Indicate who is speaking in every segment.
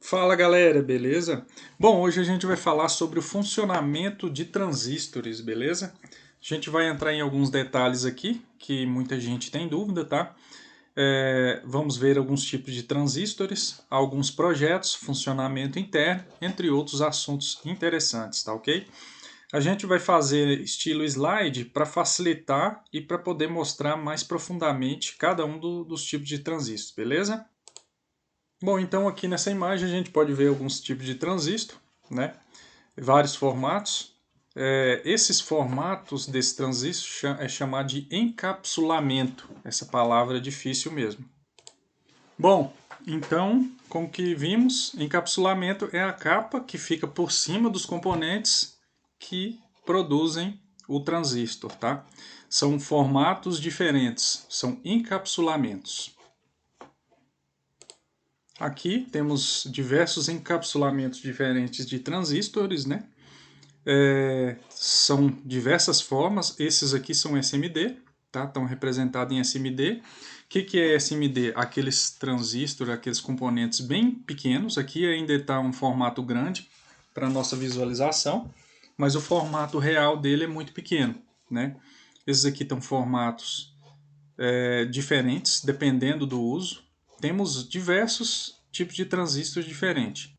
Speaker 1: Fala galera, beleza? Bom, hoje a gente vai falar sobre o funcionamento de transistores, beleza? A gente vai entrar em alguns detalhes aqui que muita gente tem dúvida, tá? Vamos ver alguns tipos de transistores, alguns projetos, funcionamento interno, entre outros assuntos interessantes, tá ok? A gente vai fazer estilo slide para facilitar e para poder mostrar mais profundamente cada um dos tipos de transistores, beleza? Bom, então aqui nessa imagem a gente pode ver alguns tipos de transistor, né? Vários formatos. Esses formatos desse transistor é chamado de encapsulamento. Essa palavra é difícil mesmo. Bom, então, como que vimos, encapsulamento é a capa que fica por cima dos componentes que produzem o transistor, tá? São formatos diferentes, são encapsulamentos. Aqui temos diversos encapsulamentos diferentes de transistores, né? São diversas formas, esses aqui são SMD, tá? Estão representados em SMD. O que é SMD? Aqueles transistores, aqueles componentes bem pequenos. Aqui ainda está um formato grande para nossa visualização, mas o formato real dele é muito pequeno, né? Esses aqui estão formatos diferentes, dependendo do uso. Temos diversos tipos de transistores diferentes.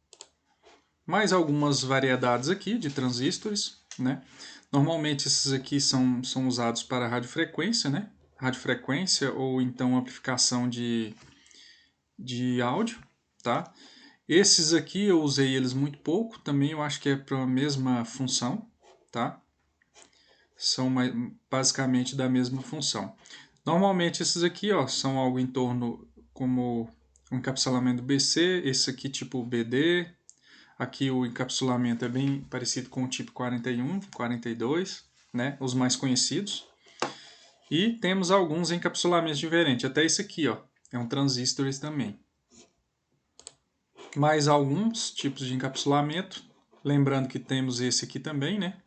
Speaker 1: Mais algumas variedades aqui de transistores, né? Normalmente esses aqui são usados para radiofrequência, né? Radiofrequência ou então amplificação de áudio, tá? Esses aqui eu usei eles muito pouco, também eu acho que é para a mesma função, tá? São basicamente da mesma função. Normalmente esses aqui, ó, são algo em torno como o encapsulamento BC, esse aqui tipo BD. Aqui o encapsulamento é bem parecido com o tipo 41, 42, né, os mais conhecidos. E temos alguns encapsulamentos diferentes, até esse aqui, ó, é um transistor esse também. Mais alguns tipos de encapsulamento, lembrando que temos esse aqui também, né,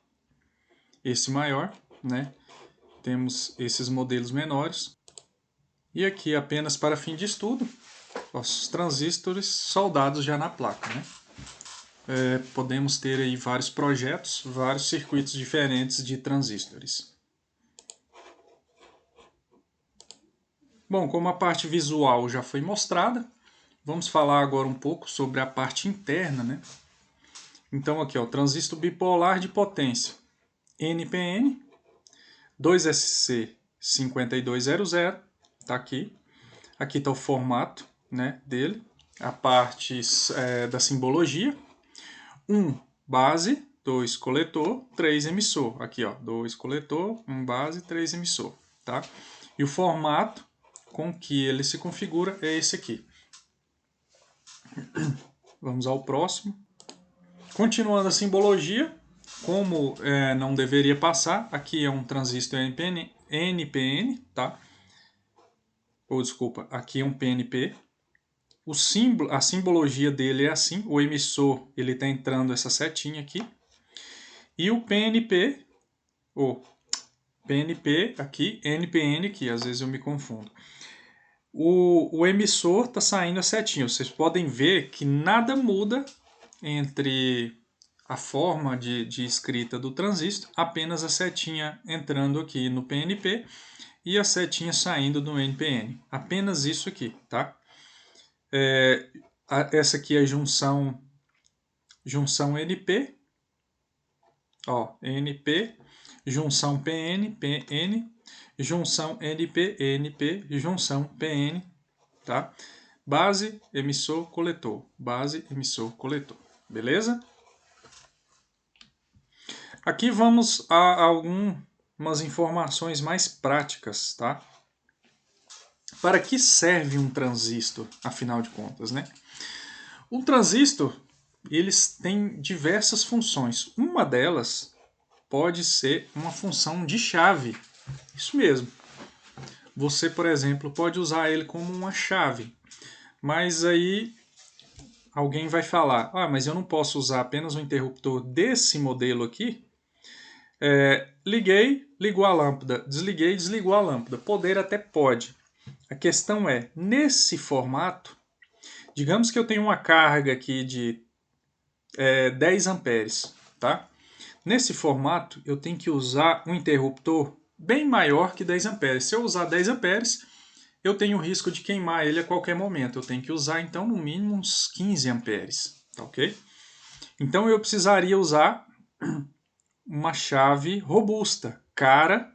Speaker 1: esse maior, né, temos esses modelos menores. E aqui apenas para fim de estudo, os transistores soldados já na placa, né. Podemos ter aí vários projetos, vários circuitos diferentes de transistores. Bom, como a parte visual já foi mostrada, vamos falar agora um pouco sobre a parte interna, né? Então aqui, ó, o transistor bipolar de potência NPN, 2SC5200, tá aqui. Aqui está o formato, né, dele, a parte da simbologia. 1 base, 2 coletor, 3 emissor. Aqui, ó, 2 coletor, 1 base, 3 emissor, tá? E o formato com que ele se configura é esse aqui. Vamos ao próximo. Continuando a simbologia, como não deveria passar, aqui é um transistor NPN, tá? Ou desculpa, aqui é um PNP. A simbologia dele é assim, o emissor ele está entrando essa setinha aqui. E o PNP, ou PNP aqui, NPN aqui, às vezes eu me confundo. O emissor está saindo a setinha. Vocês podem ver que nada muda entre a forma de escrita do transistor, apenas a setinha entrando aqui no PNP e a setinha saindo do NPN. Apenas isso aqui, tá? Essa aqui é a junção NP, ó, NP, junção PN, PN, junção NP, NP, junção PN, tá? Base, emissor, coletor. Base, emissor, coletor. Beleza? Aqui vamos a algumas informações mais práticas, tá? Para que serve um transistor, afinal de contas, né? Um transistor, eles têm diversas funções. Uma delas pode ser uma função de chave. Isso mesmo. Você, por exemplo, pode usar ele como uma chave. Mas aí alguém vai falar, mas eu não posso usar apenas um interruptor desse modelo aqui? Liguei, ligou a lâmpada. Desliguei, desligou a lâmpada. Poder até pode. A questão é, nesse formato, Digamos que eu tenho uma carga aqui de 10 amperes, tá? Nesse formato, eu tenho que usar um interruptor bem maior que 10 amperes. Se eu usar 10 amperes, eu tenho o risco de queimar ele a qualquer momento. Eu tenho que usar, então, no mínimo uns 15 amperes, tá ok? Então, eu precisaria usar uma chave robusta, cara,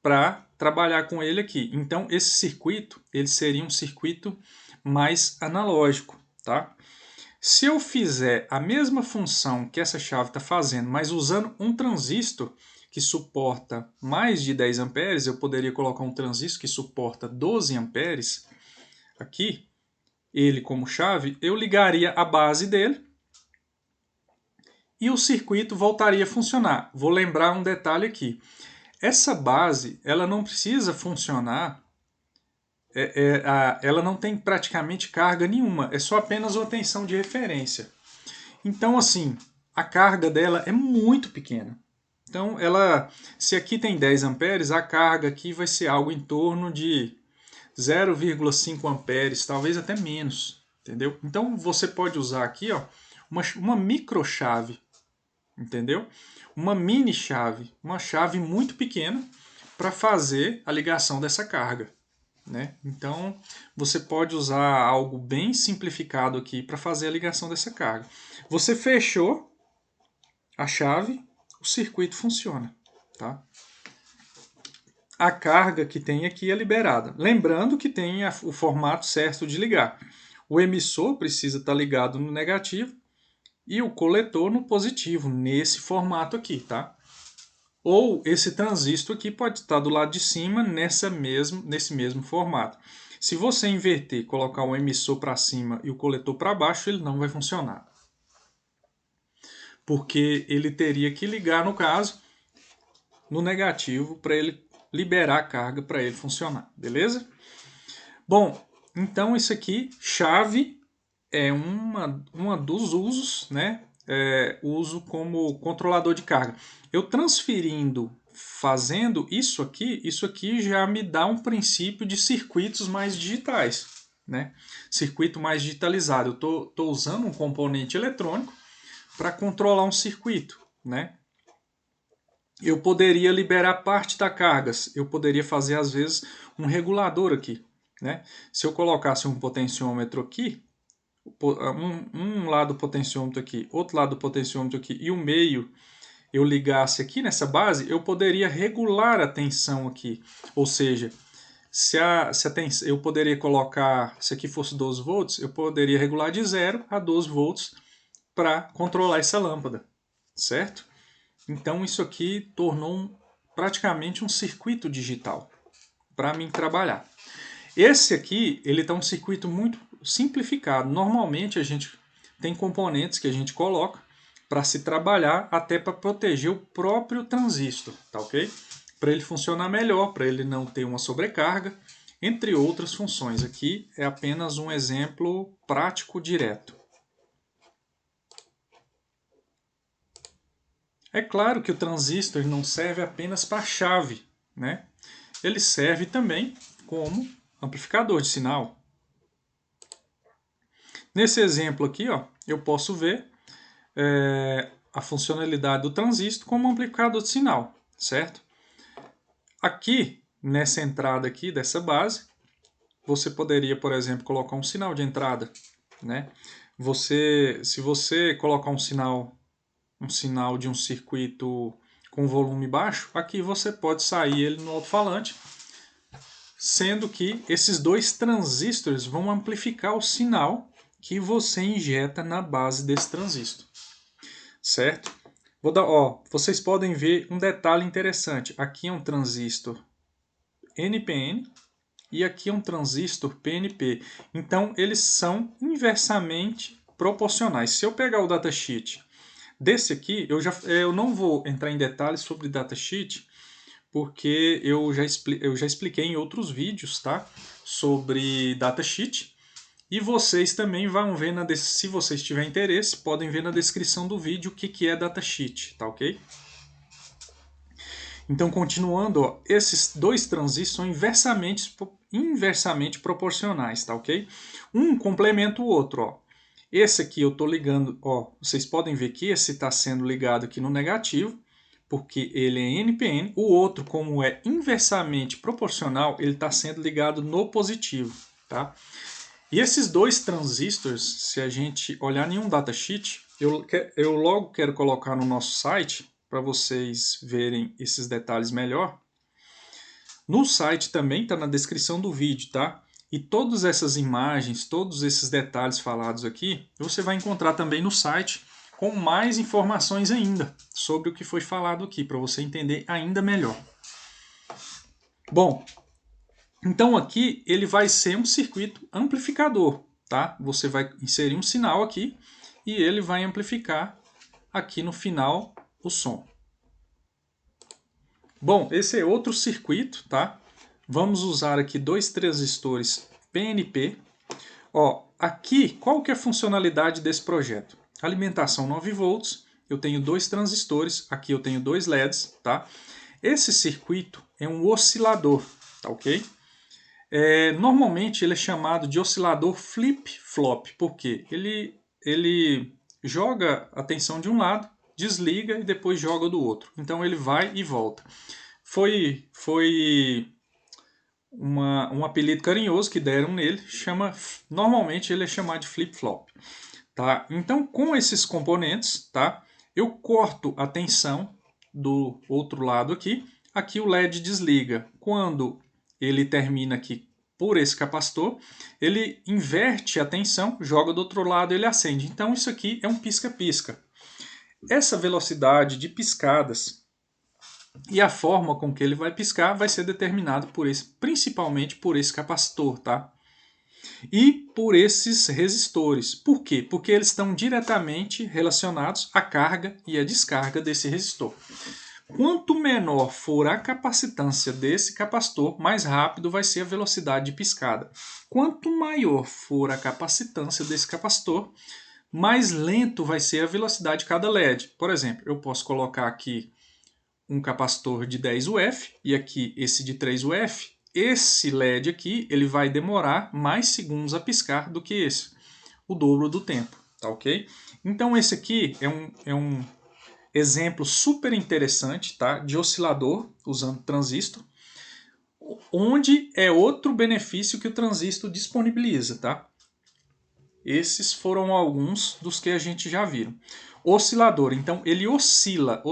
Speaker 1: para trabalhar com ele aqui. Então, esse circuito, ele seria um circuito mais analógico, tá? Se eu fizer a mesma função que essa chave está fazendo, mas usando um transistor que suporta mais de 10 amperes, eu poderia colocar um transistor que suporta 12 amperes aqui, ele como chave, eu ligaria a base dele e o circuito voltaria a funcionar. Vou lembrar um detalhe aqui. Essa base, ela não precisa funcionar, ela não tem praticamente carga nenhuma, é só apenas uma tensão de referência. Então, assim, a carga dela é muito pequena. Então, se aqui tem 10 amperes, a carga aqui vai ser algo em torno de 0,5 amperes, talvez até menos, entendeu? Então, você pode usar aqui ó, uma microchave, entendeu? Uma mini chave, uma chave muito pequena para fazer a ligação dessa carga. Né? Então, você pode usar algo bem simplificado aqui para fazer a ligação dessa carga. Você fechou a chave, o circuito funciona. Tá? A carga que tem aqui é liberada. Lembrando que tem o formato certo de ligar. O emissor precisa estar ligado no negativo e o coletor no positivo, nesse formato aqui. Tá? Ou esse transistor aqui pode estar do lado de cima nesse mesmo formato. Se você inverter, colocar o emissor para cima e o coletor para baixo, ele não vai funcionar. Porque ele teria que ligar, no caso, no negativo para ele liberar a carga para ele funcionar, beleza? Bom, então isso aqui, chave, é uma dos usos, né? Uso como controlador de carga. Eu transferindo, fazendo isso aqui já me dá um princípio de circuitos mais digitais, né? Circuito mais digitalizado. Eu tô usando um componente eletrônico para controlar um circuito, né? Eu poderia liberar parte da carga, eu poderia fazer às vezes um regulador aqui, né? Se eu colocasse um potenciômetro aqui, um lado do potenciômetro aqui, outro lado do potenciômetro aqui e o meio eu ligasse aqui nessa base, eu poderia regular a tensão aqui. Ou seja, se a tensão, eu poderia colocar, se aqui fosse 12 volts, eu poderia regular de 0 a 12 volts para controlar essa lâmpada, certo? Então isso aqui tornou praticamente um circuito digital para mim trabalhar. Esse aqui, ele está um circuito muito simplificado. Normalmente a gente tem componentes que a gente coloca para se trabalhar até para proteger o próprio transistor, tá ok? Para ele funcionar melhor, para ele não ter uma sobrecarga, entre outras funções. Aqui é apenas um exemplo prático direto. É claro que o transistor não serve apenas para chave, né? Ele serve também como amplificador de sinal. Nesse exemplo aqui, ó, eu posso ver a funcionalidade do transistor como amplificador de sinal, certo? Aqui, nessa entrada aqui dessa base, você poderia, por exemplo, colocar um sinal de entrada, né? Se você colocar um sinal de um circuito com volume baixo, aqui você pode sair ele no alto-falante, sendo que esses dois transistores vão amplificar o sinal que você injeta na base desse transistor, certo? Vocês podem ver um detalhe interessante. Aqui é um transistor NPN e aqui é um transistor PNP. Então, eles são inversamente proporcionais. Se eu pegar o datasheet desse aqui, eu não vou entrar em detalhes sobre datasheet, porque eu já expliquei em outros vídeos, tá? Sobre datasheet. E vocês também vão ver, se vocês tiverem interesse, podem ver na descrição do vídeo o que é datasheet, tá ok? Então, continuando, ó, esses dois transistores são inversamente proporcionais, tá ok? Um complementa o outro, ó. Esse aqui eu estou ligando, ó, vocês podem ver que esse está sendo ligado aqui no negativo, porque ele é NPN. O outro, como é inversamente proporcional, ele está sendo ligado no positivo, tá? E esses dois transistores, se a gente olhar em um datasheet, eu logo quero colocar no nosso site, para vocês verem esses detalhes melhor. No site também está na descrição do vídeo, tá? E todas essas imagens, todos esses detalhes falados aqui, você vai encontrar também no site com mais informações ainda sobre o que foi falado aqui, para você entender ainda melhor. Bom, então aqui ele vai ser um circuito amplificador, tá? Você vai inserir um sinal aqui e ele vai amplificar aqui no final o som. Bom, esse é outro circuito, tá? Vamos usar aqui dois transistores PNP. Ó, aqui, qual que é a funcionalidade desse projeto? Alimentação 9 volts, eu tenho dois transistores, aqui eu tenho dois LEDs, tá? Esse circuito é um oscilador, tá ok? Normalmente ele é chamado de oscilador flip-flop, porque ele joga a tensão de um lado, desliga e depois joga do outro. Então ele vai e volta. Foi um apelido carinhoso que deram nele, normalmente ele é chamado de flip-flop. Tá? Então com esses componentes, tá? Eu corto a tensão do outro lado aqui. Aqui o LED desliga. Quando ele termina aqui por esse capacitor, ele inverte a tensão, joga do outro lado e ele acende. Então isso aqui é um pisca-pisca. Essa velocidade de piscadas e a forma com que ele vai piscar vai ser determinado principalmente por esse capacitor, tá? E por esses resistores. Por quê? Porque eles estão diretamente relacionados à carga e à descarga desse resistor. Quanto menor for a capacitância desse capacitor, mais rápido vai ser a velocidade de piscada. Quanto maior for a capacitância desse capacitor, mais lento vai ser a velocidade de cada LED. Por exemplo, eu posso colocar aqui um capacitor de 10 UF e aqui esse de 3 UF. Esse LED aqui ele vai demorar mais segundos a piscar do que esse, o dobro do tempo, tá ok? Então esse aqui é um exemplo super interessante, tá, de oscilador usando transistor, onde é outro benefício que o transistor disponibiliza, tá? Esses foram alguns dos que a gente já viu. Oscilador, então ele oscila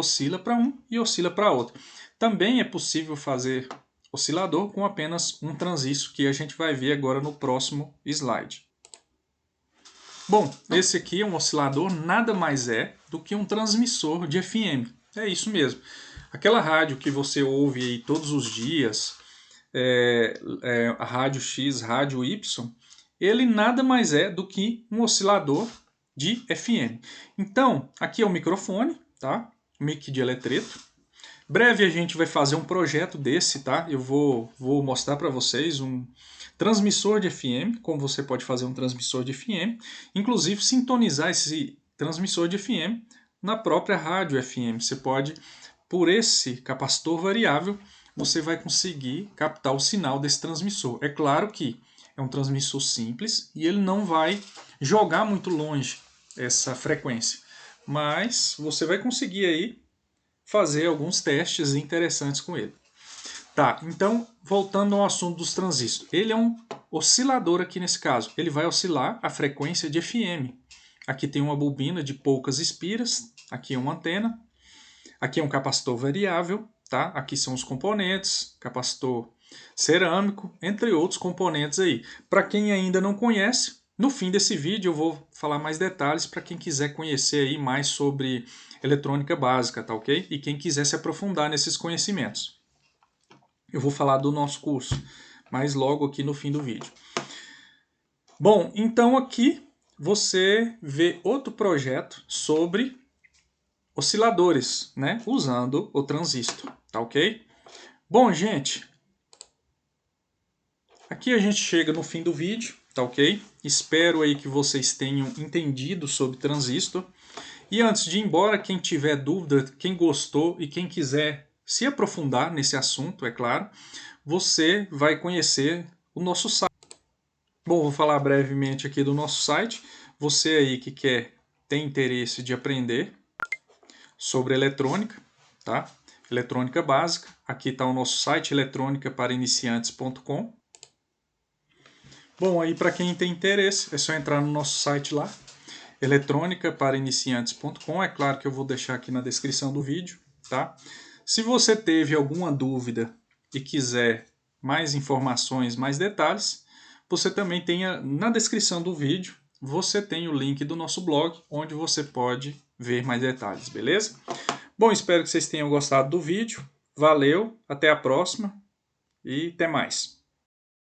Speaker 1: para um e oscila para outro. Também é possível fazer oscilador com apenas um transistor, que a gente vai ver agora no próximo slide. Bom, esse aqui é um oscilador, nada mais é do que um transmissor de FM. É isso mesmo. Aquela rádio que você ouve aí todos os dias, a rádio X, rádio Y, ele nada mais é do que um oscilador de FM. Então, aqui é o microfone, tá? Mic de eletreto. Breve a gente vai fazer um projeto desse, tá? Eu vou mostrar para vocês um transmissor de FM, como você pode fazer um transmissor de FM, inclusive sintonizar esse transmissor de FM na própria rádio FM. Você pode, por esse capacitor variável, você vai conseguir captar o sinal desse transmissor. É claro que é um transmissor simples e ele não vai jogar muito longe essa frequência, mas você vai conseguir aí fazer alguns testes interessantes com ele. Tá, então voltando ao assunto dos transistores. Ele é um oscilador aqui nesse caso. Ele vai oscilar a frequência de FM. Aqui tem uma bobina de poucas espiras, aqui é uma antena, aqui é um capacitor variável, tá? Aqui são os componentes, capacitor cerâmico, entre outros componentes aí. Para quem ainda não conhece, no fim desse vídeo eu vou falar mais detalhes para quem quiser conhecer aí mais sobre eletrônica básica, tá ok? E quem quiser se aprofundar nesses conhecimentos. Eu vou falar do nosso curso, mas logo aqui no fim do vídeo. Bom, então aqui você vê outro projeto sobre osciladores, né? Usando o transistor, tá ok? Bom, gente, aqui a gente chega no fim do vídeo, tá ok? Espero aí que vocês tenham entendido sobre transistor. E antes de ir embora, quem tiver dúvida, quem gostou e quem quiser se aprofundar nesse assunto, é claro, você vai conhecer o nosso site. Bom, vou falar brevemente aqui do nosso site. Você aí que tem interesse de aprender sobre eletrônica, tá? Eletrônica básica. Aqui está o nosso site, eletronicaparainiciantes.com. Bom, aí para quem tem interesse, é só entrar no nosso site lá, eletronicaparainiciantes.com. É claro que eu vou deixar aqui na descrição do vídeo, tá? Se você teve alguma dúvida e quiser mais informações, mais detalhes, você também tem na descrição do vídeo, você tem o link do nosso blog, onde você pode ver mais detalhes, beleza? Bom, espero que vocês tenham gostado do vídeo. Valeu, até a próxima e até mais.